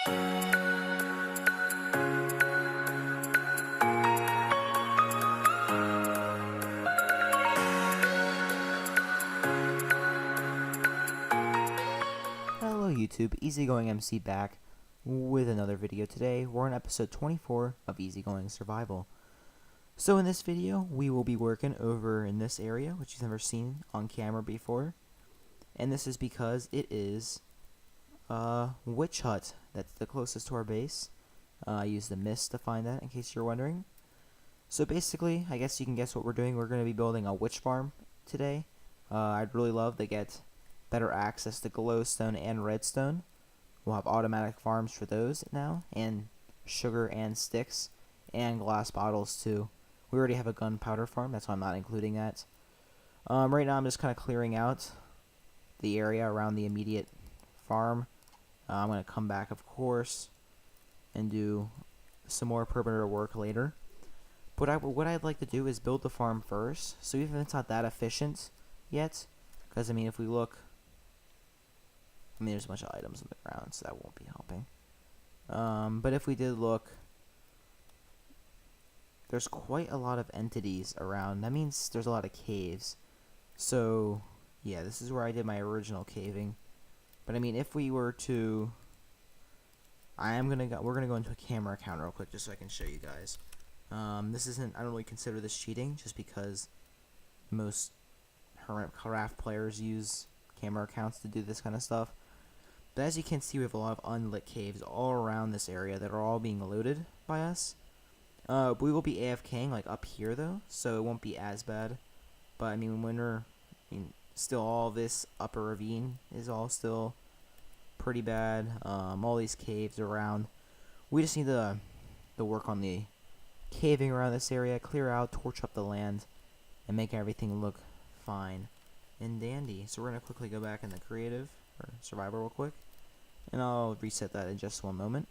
Hello YouTube, EasyGoingMC back with another video today. We're on episode 24 of EasyGoing Survival. So in this video, we will be working over in this area, which you've never seen on camera before. And this is because it is a witch hut that's the closest to our base. I used the mist to find that, in case you're wondering. So basically, I guess you can guess what we're doing. We're going to be building a witch farm today. I'd really love to get better access to glowstone and redstone. We'll have automatic farms for those now, and sugar and sticks, and glass bottles too. We already have a gunpowder farm, that's why I'm not including that. Right now I'm just kind of clearing out the area around the immediate farm. I'm going to come back, of course, and do some more perimeter work later. But what I'd like to do is build the farm first, so even if it's not that efficient yet, because I mean if we look, there's a bunch of items on the ground, so that won't be helping. But if we did look, there's quite a lot of entities around. That means there's a lot of caves. So, yeah, this is where I did my original caving. But I mean, if we were to, we're gonna go into a camera account real quick just so I can show you guys. This isn't, I don't really consider this cheating, just because most Hermitcraft players use camera accounts to do this kind of stuff. But as you can see, we have a lot of unlit caves all around this area that are all being looted by us. We will be AFKing like up here though, so it won't be as bad. But I mean, still all this upper ravine is all still pretty bad. All these caves around. We just need to work on the caving around this area, clear out, torch up the land, and make everything look fine and dandy. So we're gonna quickly go back in the creative or survival real quick, and I'll reset that in just one moment.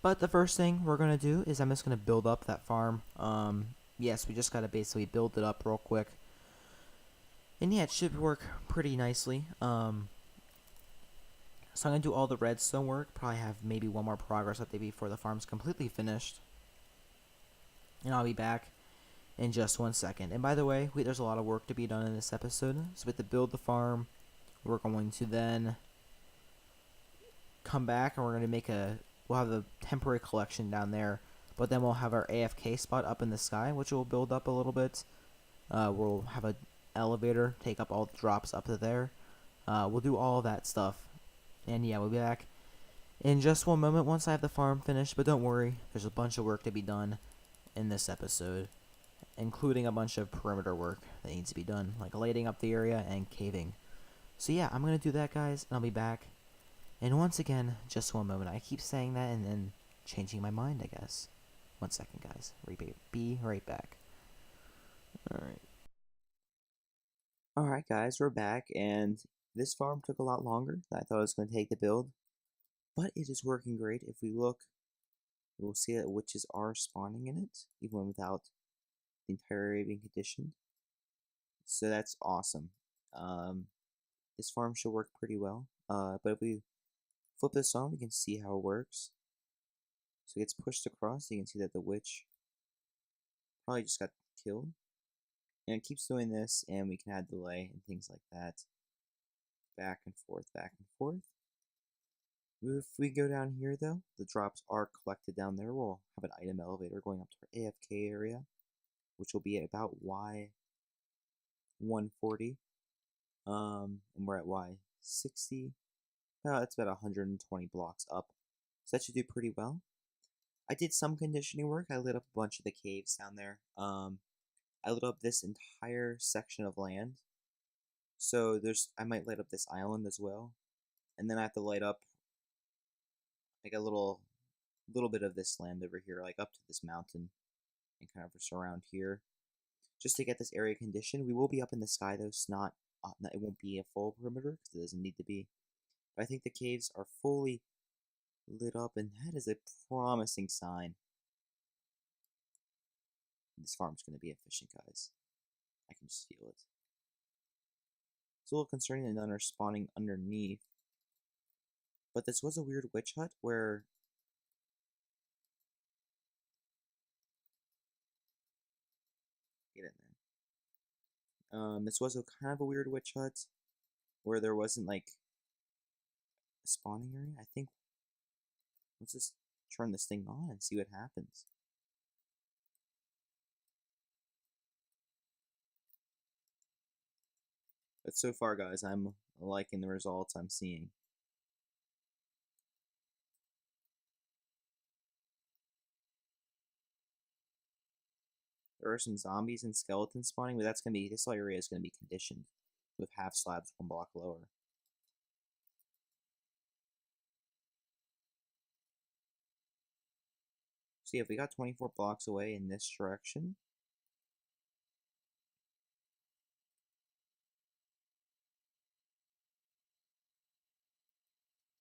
But the first thing we're gonna do is I'm just gonna build up that farm. Yes, we just gotta basically build it up real quick, and yeah, it should work pretty nicely. So I'm gonna do all the redstone work. Probably have maybe one more progress update before the farm's completely finished, and I'll be back in just 1 second. And by the way, there's a lot of work to be done in this episode. So with the build the farm, we're going to then come back and we're going to we'll have a temporary collection down there, but then we'll have our AFK spot up in the sky, which will build up a little bit. We'll have an elevator take up all the drops up to there. We'll do all that stuff, and yeah, we'll be back in just one moment once I have the farm finished. But don't worry, there's a bunch of work to be done in this episode, including a bunch of perimeter work that needs to be done, like lighting up the area and caving. So yeah, I'm going to do that, guys, and I'll be back. And once again, just one moment. I keep saying that and then changing my mind, I guess. 1 second, guys. Be right back. Alright, guys, we're back, and this farm took a lot longer than I thought it was going to take to build, but it is working great. If we look, we'll see that witches are spawning in it, even without the entire area being conditioned. So that's awesome. This farm should work pretty well. But if we flip this on, we can see how it works. So it gets pushed across. You can see that the witch probably just got killed. And it keeps doing this, and we can add delay and things like that. Back and forth, back and forth. If we go down here, though, the drops are collected down there. We'll have an item elevator going up to our AFK area, which will be at about Y140. And we're at Y60. That's about 120 blocks up. So that should do pretty well. I did some conditioning work. I lit up a bunch of the caves down there. I lit up this entire section of land. So I might light up this island as well. And then I have to light up like a little bit of this land over here, like up to this mountain and kind of surround here, just to get this area conditioned. We will be up in the sky though, so it won't be a full perimeter because it doesn't need to be. But I think the caves are fully lit up, and that is a promising sign. This farm's going to be efficient, guys. I can just feel it. It's a little concerning that none are spawning underneath. But this was a weird witch hut where... Get in there. This was a kind of a weird witch hut where there wasn't like a spawning area. I think let's just turn this thing on and see what happens. But so far, guys, I'm liking the results I'm seeing. There are some zombies and skeletons spawning, but that's gonna be, this area is gonna be conditioned with half slabs 1 block lower. See, if we got 24 blocks away in this direction,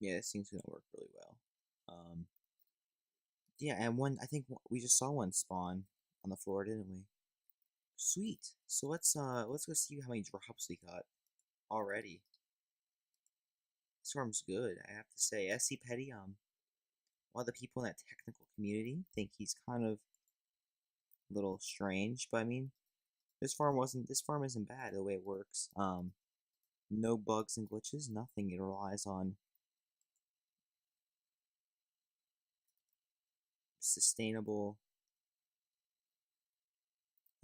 yeah, this thing's gonna work really well. Yeah, and I think we just saw one spawn on the floor, didn't we? Sweet. So let's go see how many drops we got already. This farm's good, I have to say. SC Petty, a lot of the people in that technical community think he's kind of a little strange, but I mean, this farm isn't bad the way it works. No bugs and glitches, nothing. It relies on sustainable.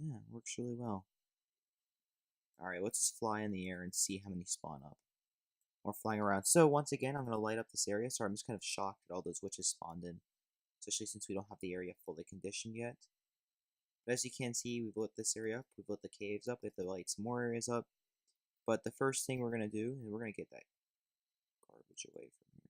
Yeah, it works really well. Alright, let's just fly in the air and see how many spawn up. We're flying around. So once again, I'm going to light up this area. So I'm just kind of shocked that all those witches spawned in. Especially since we don't have the area fully conditioned yet. But as you can see, we've lit this area up. We've lit the caves up. We have to light some more areas up. But the first thing we're going to do is we're going to get that garbage away from here.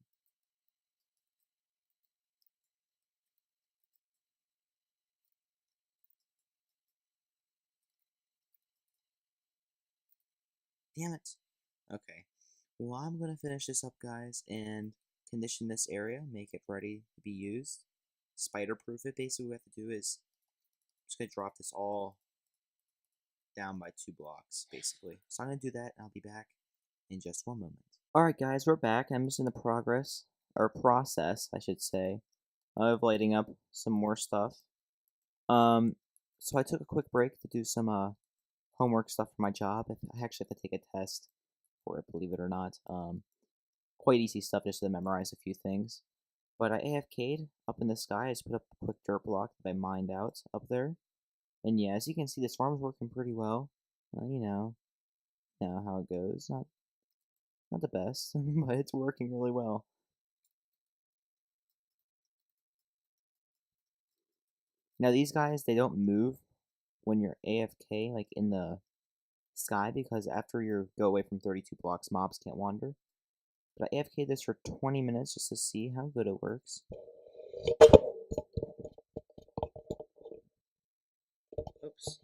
Damn it. Okay. Well, I'm going to finish this up, guys, and condition this area, make it ready to be used. Spider-proof it. Basically, what we have to do is just going to drop this all down by 2 blocks, basically. So I'm going to do that, and I'll be back in just 1 moment. Alright, guys, we're back. I'm just in the process, I should say, of lighting up some more stuff. So I took a quick break to do some homework stuff for my job. I actually have to take a test for it, believe it or not. Quite easy stuff just to memorize a few things. But I AFK'd up in the sky. I just put up a quick dirt block that I mined out up there. And yeah, as you can see, this farm's working pretty well. You know how it goes. Not the best, but it's working really well. Now these guys, they don't move when you're AFK, like in the sky, because after you go away from 32 blocks, mobs can't wander. But I AFK'd this for 20 minutes just to see how good it works. Oops.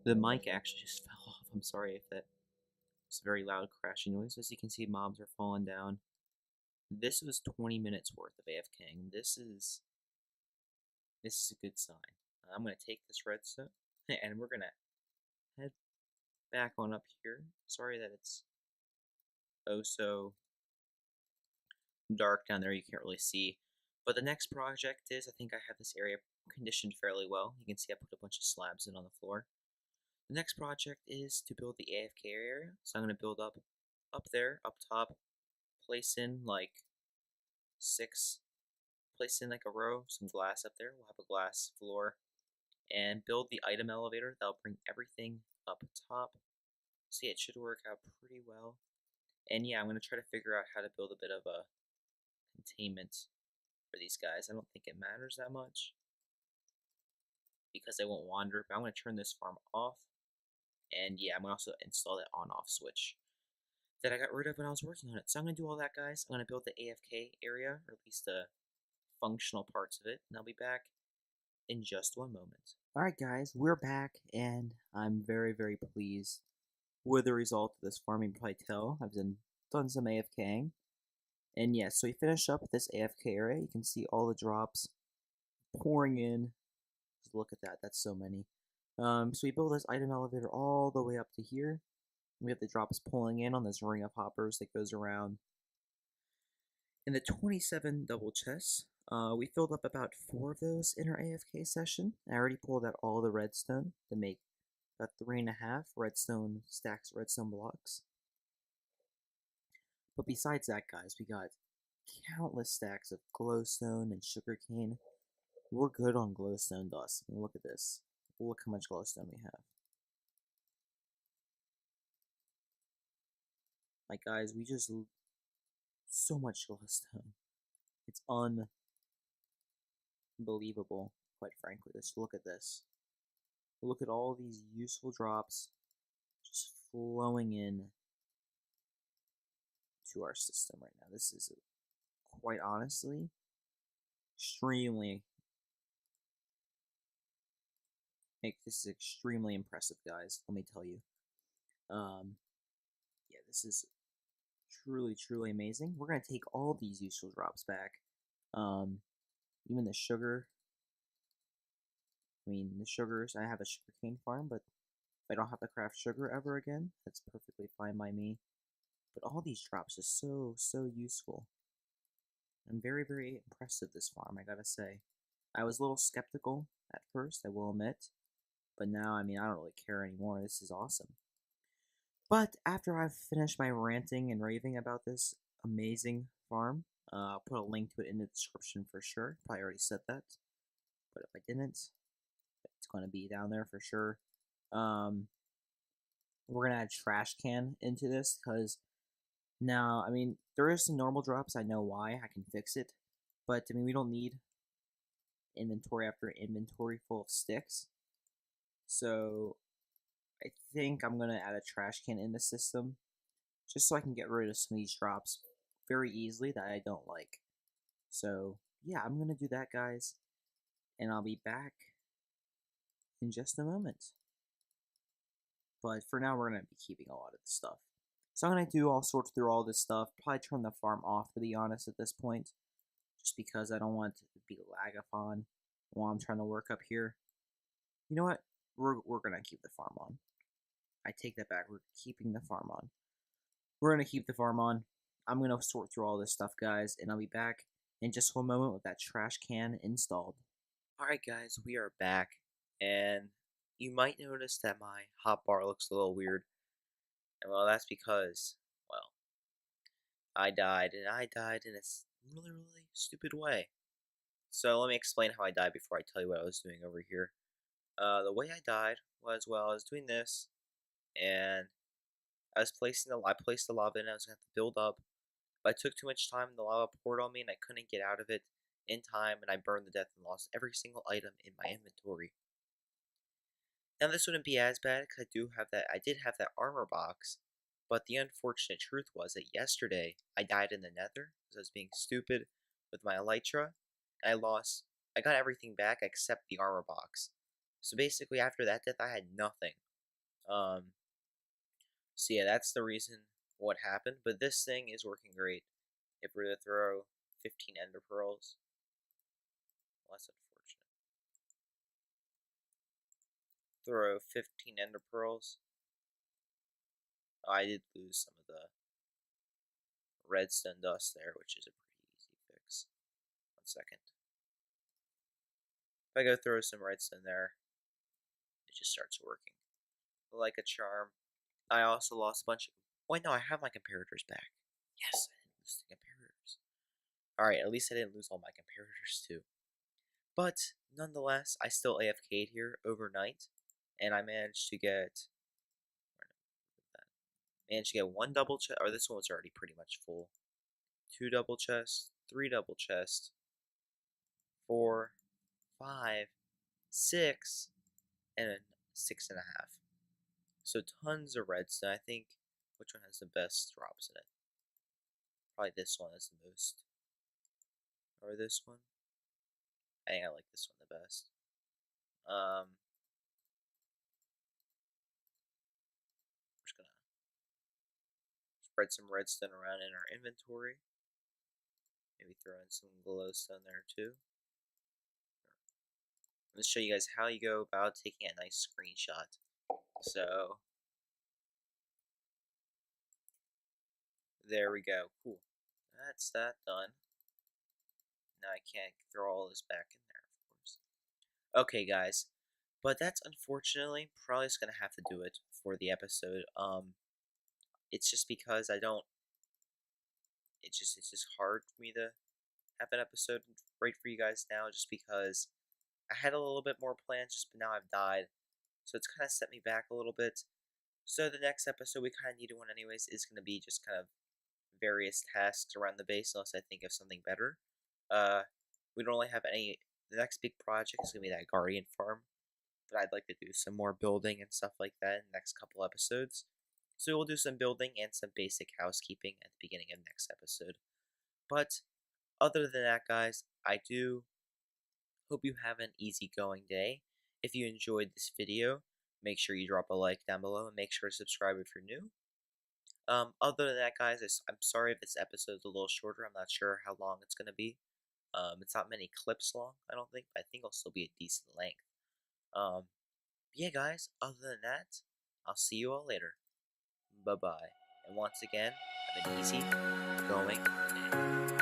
The mic actually just fell off. I'm sorry if that was a very loud crashing noise. As you can see, mobs are falling down. This was 20 minutes worth of AFKing. This is a good sign. I'm going to take this redstone, and we're going to head back on up here. Sorry that it's oh so dark down there, you can't really see. But the next project is, I think I have this area conditioned fairly well. You can see I put a bunch of slabs in on the floor. The next project is to build the AFK area. So I'm going to build up there, up top, place in like a row, some glass up there. We'll have a glass floor, and build the item elevator that'll bring everything up top. See, it should work out pretty well. And yeah, I'm going to try to figure out how to build a bit of a containment for these guys. I don't think it matters that much because they won't wander, but I'm going to turn this farm off. And yeah, I'm going to also install that on-off switch that I got rid of when I was working on it. So I'm going to do all that, guys. I'm going to build the AFK area, or at least the functional parts of it, and I'll be back in just 1 moment. Alright, guys, we're back, and I'm very, very pleased with the result of this farm. You can probably tell I've done some AFKing. And yeah, so we finish up this AFK area. You can see all the drops pouring in. Just look at that, that's so many. So we build this item elevator all the way up to here. We have the drops pulling in on this ring of hoppers that goes around In the 27 double chests, we filled up about 4 of those in our AFK session. I already pulled out all the redstone to make about 3.5 redstone stacks, redstone blocks. But besides that, guys, we got countless stacks of glowstone and sugarcane. We're good on glowstone dust. I mean, look at this. Look how much glowstone we have. Like, guys, we just so much glowstone. It's unbelievable, quite frankly. Just look at this. Look at all these useful drops just flowing in to our system right now. This is quite honestly extremely this is extremely impressive, guys. Let me tell you. Yeah, this is truly amazing. We're gonna take all these useful drops back. Even the sugar. I mean, the sugars. I have a sugarcane farm, but if I don't have to craft sugar ever again, that's perfectly fine by me. But all these drops are so useful. I'm very impressed with this farm, I gotta say. I was a little skeptical at first, I will admit, but now, I mean, I don't really care anymore. This is awesome. But after I've finished my ranting and raving about this amazing farm, I'll put a link to it in the description for sure. Probably already said that, but if I didn't, it's going to be down there for sure. We're going to add trash can into this because now, I mean, there is some normal drops. I know why. I can fix it. But, I mean, we don't need inventory after inventory full of sticks. So, I think I'm going to add a trash can in the system just so I can get rid of some of these drops very easily that I don't like. So, yeah, I'm going to do that, guys. And I'll be back in just a moment. But for now, we're going to be keeping a lot of this stuff. So I'm going to I'll sort through all this stuff. Probably turn the farm off, to be honest, at this point. Just because I don't want it to be lagathon while I'm trying to work up here. You know what? We're going to keep the farm on. I take that back. We're keeping the farm on. We're going to keep the farm on. I'm going to sort through all this stuff, guys, and I'll be back in just one moment with that trash can installed. Alright, guys, we are back, and you might notice that my hotbar looks a little weird. And well, that's because, well, I died, and I died in a really stupid way. So let me explain how I died before I tell you what I was doing over here. The way I died was, well, I was doing this, and I placed the lava in, I was going to have to build up. But I took too much time, and the lava poured on me, and I couldn't get out of it in time, and I burned to death and lost every single item in my inventory. Now this wouldn't be as bad because I did have that armor box, but the unfortunate truth was that yesterday I died in the nether because I was being stupid with my elytra. I got everything back except the armor box. So basically after that death I had nothing. So yeah, that's the reason what happened, but this thing is working great. If we're to throw 15 ender pearls, well, that's unfortunate. Throw 15 ender pearls. Oh, I did lose some of the redstone dust there, which is a pretty easy fix. 1 second. If I go throw some redstone there, it just starts working. Like a charm. I also lost a bunch of... Wait, no, I have my comparators back. Yes, I didn't lose the comparators. Alright, at least I didn't lose all my comparators too. But, nonetheless, I still AFK'd here overnight, and I managed to get... Managed to get 1 double chest, or this one was already pretty much full. 2 double chests, 3 double chests, 4, 5, 6, and 6.5. So tons of redstone. I think which one has the best drops in it? Probably this one has the most. Or this one. I think I like this one the best. We're just gonna spread some redstone around in our inventory. Maybe throw in some glowstone there too. I'm going to show you guys how you go about taking a nice screenshot. So, there we go. Cool. That's that done. Now I can't throw all this back in there, of course. Okay, guys. But that's unfortunately probably just gonna have to do it for the episode. It's just because I don't. It's just hard for me to have an episode right for you guys now, just because I had a little bit more plans, just but now I've died, so it's kind of set me back a little bit. So the next episode, we kind of needed one anyways, is gonna be just kind of various tasks around the base, unless I think of something better. Uh, we don't really have any. The next big project is gonna be that Guardian farm, but I'd like to do some more building and stuff like that in the next couple episodes. So we'll do some building and some basic housekeeping at the beginning of next episode. But other than that, guys, I do hope you have an easygoing day. If you enjoyed this video, make sure you drop a like down below and make sure to subscribe if you're new. Other than that, guys, I'm sorry if this episode's a little shorter. I'm not sure how long it's gonna be. It's not many clips long, I don't think, but I think it'll still be a decent length. Yeah, guys, other than that, I'll see you all later. Bye-bye. And once again, have an easy going day.